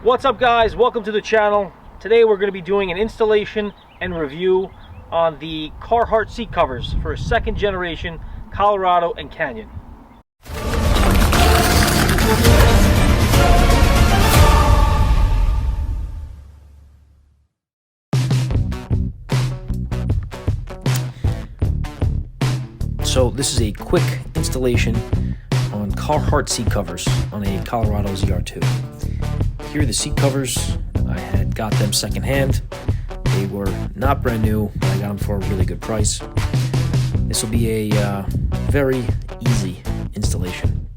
What's up, guys? Welcome to the channel. Today we're going to be doing an installation and review on the Carhartt seat covers for a second generation Colorado and Canyon. So this is a quick installation on Carhartt seat covers on a Colorado ZR2. Here are the seat covers. I had got them secondhand. They were not brand new, but I got them for a really good price. This will be a very easy installation.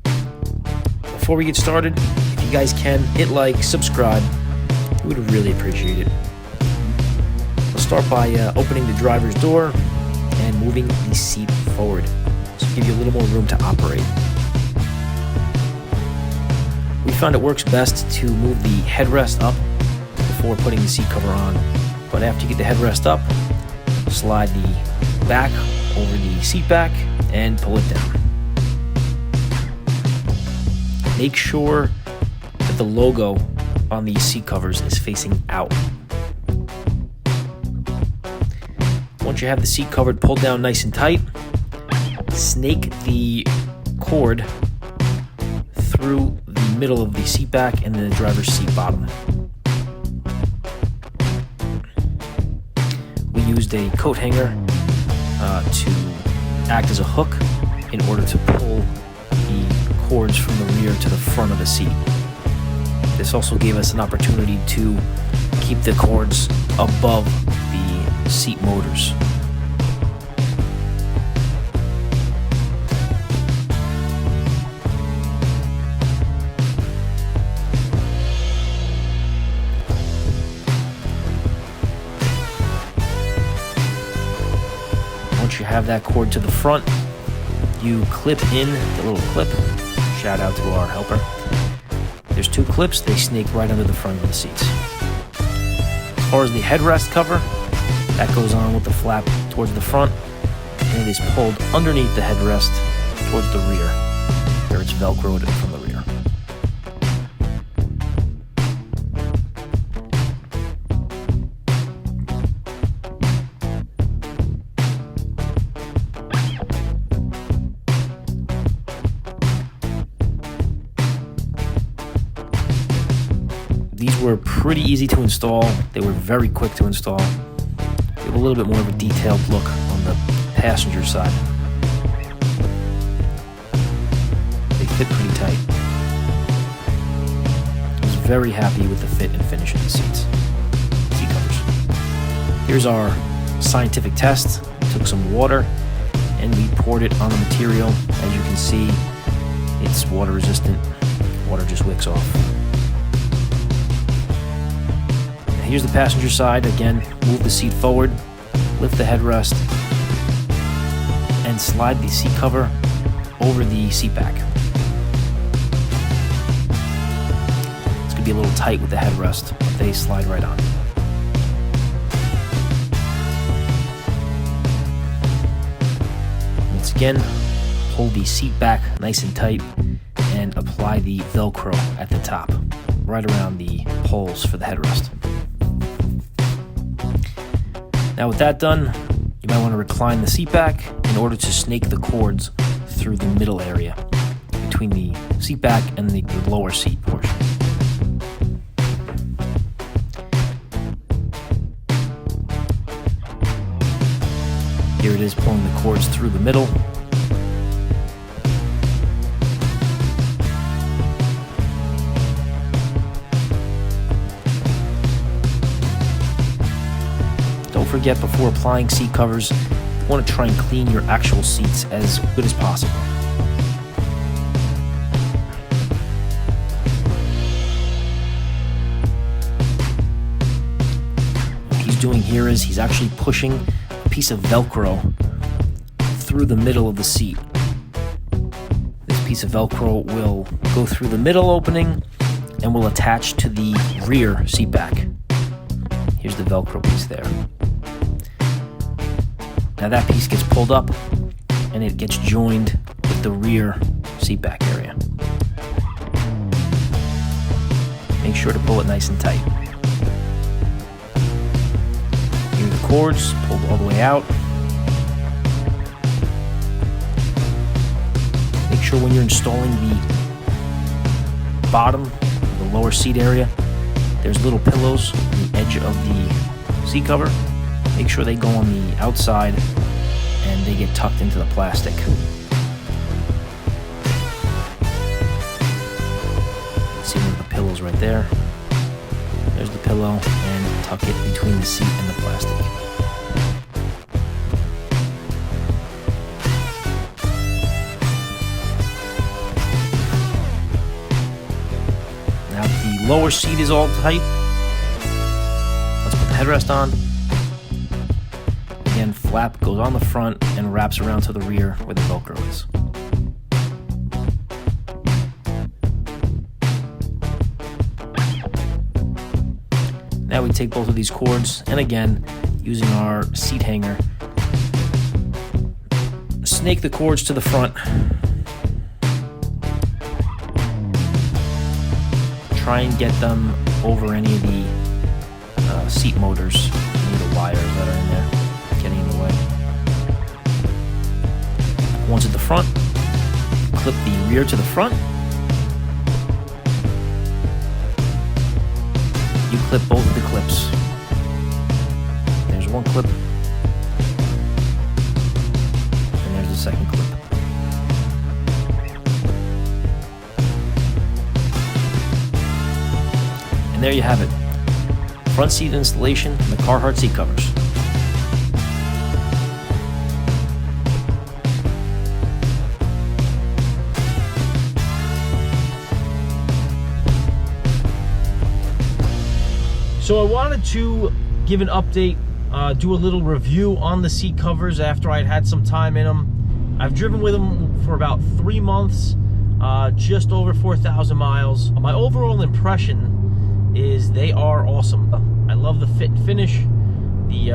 Before we get started, if you guys can, hit like, subscribe. We would really appreciate it. We'll start by opening the driver's door and moving the seat forward, so give you a little more room to operate. We found it works best to move the headrest up before putting the seat cover on. But after you get the headrest up, slide the back over the seat back and pull it down. Make sure that the logo on these seat covers is facing out. Once you have the seat cover pulled down nice and tight, snake the cord through the middle of the seat back and the driver's seat bottom. We used a coat hanger to act as a hook in order to pull the cords from the rear to the front of the seat. This also gave us an opportunity to keep the cords above the seat motors. Once you have that cord to the front, you clip in the little clip. Shout out to our helper. There's two clips, they snake right under the front of the seats. As far as the headrest cover, that goes on with the flap towards the front, and it is pulled underneath the headrest towards the rear, where it's velcroed from the rear. These were pretty easy to install. They were very quick to install. Give a little bit more of a detailed look on the passenger side. They fit pretty tight. I was very happy with the fit and finish of the seat covers. Here's our scientific test. Took some water and we poured it on the material. As you can see, it's water resistant. Water just wicks off. Here's the passenger side. Again, move the seat forward, lift the headrest, and slide the seat cover over the seat back. It's going to be a little tight with the headrest, but they slide right on. Once again, hold the seat back nice and tight and apply the Velcro at the top, right around the holes for the headrest. Now with that done, you might want to recline the seat back in order to snake the cords through the middle area between the seat back and the lower seat portion. Here it is, pulling the cords through the middle. Don't forget, before applying seat covers, you want to try and clean your actual seats as good as possible. What he's doing here is he's actually pushing a piece of Velcro through the middle of the seat. This piece of Velcro will go through the middle opening and will attach to the rear seat back. Here's the Velcro piece there. Now that piece gets pulled up and it gets joined with the rear seat back area. make sure to pull it nice and tight. Here are the cords, pulled all the way out. Make sure when you're installing the bottom, the lower seat area, there's little pillows on the edge of the seat cover. Make sure they go on the outside and they get tucked into the plastic. See one of the pillows right there. There's the pillow, and tuck it between the seat and the plastic. Now the lower seat is all tight. Let's put the headrest on. Again, flap goes on the front and wraps around to the rear where the Velcro is. Now we take both of these cords, and again, using our seat hanger, snake the cords to the front. Try and get them over any of the seat motors, any of the wires that are in there, getting in the way. Once at the front, clip the rear to the front. You clip both of the clips. There's one clip, and there's the second clip. And there you have it. Front seat installation and the Carhartt seat covers. So I wanted to give an update, do a little review on the seat covers after I'd had some time in them. I've driven with them for about 3 months, just over 4,000 miles. My overall impression is they are awesome. I love the fit and finish. The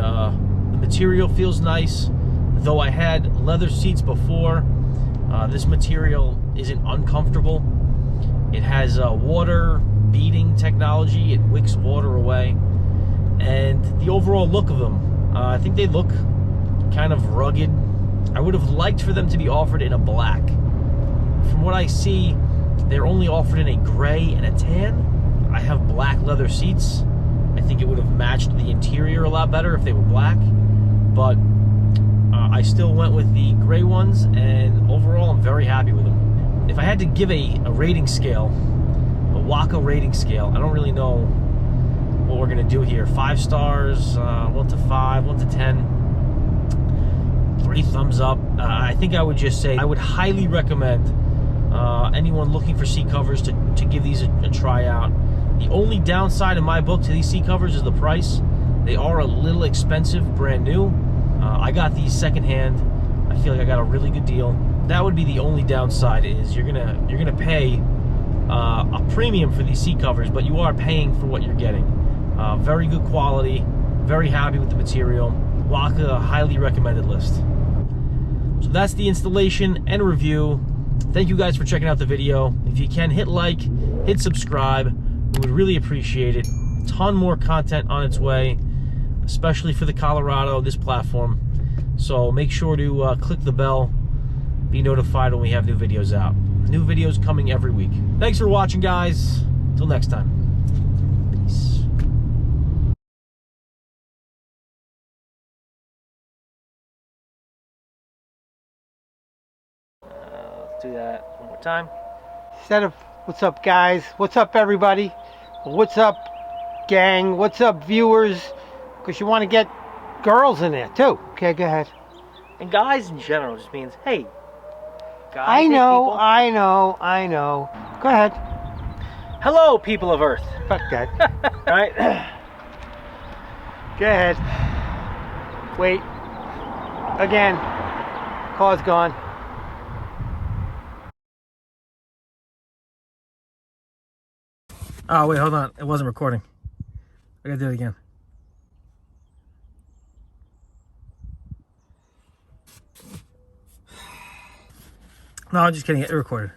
material feels nice. Though I had leather seats before, this material isn't uncomfortable. It has water beading technology. It wicks water away. And the overall look of them, I think they look kind of rugged. I would have liked for them to be offered in a black. From what I see, they're only offered in a gray and a tan. I have black leather seats. I think it would have matched the interior a lot better if they were black, but I still went with the gray ones, and overall I'm very happy with them. If I had to give a rating scale, a WAKA rating scale, I don't really know what we're gonna do here. 5 stars, 1 to 5, 1 to 10, 3 thumbs up. I think I would just say I would highly recommend anyone looking for seat covers to give these a try out. The only downside in my book to these seat covers is the price. They are a little expensive, brand new. I got these secondhand. I feel like I got a really good deal. That would be the only downside, is you're gonna pay a premium for these seat covers, but you are paying for what you're getting. Very good quality, very happy with the material. WAKA, highly recommended list. So that's the installation and review. Thank you guys for checking out the video. If you can, hit like, hit subscribe. We would really appreciate it. A ton more content on its way, especially for the Colorado, this platform. So make sure to click the bell, be notified when we have new videos out. New videos coming every week. Thanks for watching, guys. Until next time. Peace. Let's do that one more time. Instead of what's up, guys, what's up, everybody, what's up, gang, what's up, viewers, because you want to get girls in there too. Okay, go ahead. And guys in general just means, hey, guys. I know, people. I know. Go ahead. Hello, people of Earth. Fuck that. All right. Go ahead. Wait. Again. Car's gone. Oh, wait, hold on. It wasn't recording. I gotta do it again. No, I'm just kidding. It recorded.